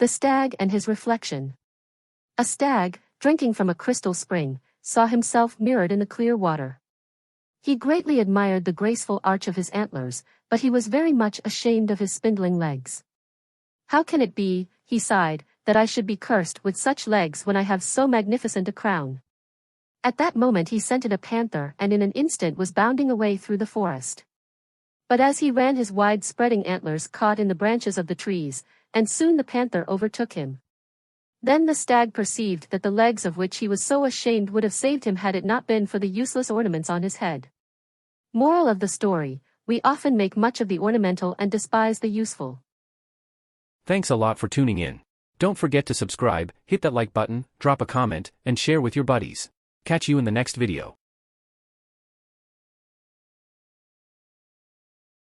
The Stag and His Reflection. A stag, drinking from a crystal spring, saw himself mirrored in the clear water. He greatly admired the graceful arch of his antlers, but he was very much ashamed of his spindling legs. "How can it be," he sighed, "that I should be cursed with such legs when I have so magnificent a crown?" At that moment he scented a panther and in an instant was bounding away through the forest. But as he ran his wide-spreading antlers caught in the branches of the trees, and soon the panther overtook him. Then the stag perceived that the legs of which he was so ashamed would have saved him had it not been for the useless ornaments on his head. Moral of the story: we often make much of the ornamental and despise the useful. Thanks a lot for tuning in. Don't forget to subscribe, hit that like button, drop a comment, and share with your buddies. Catch you in the next video.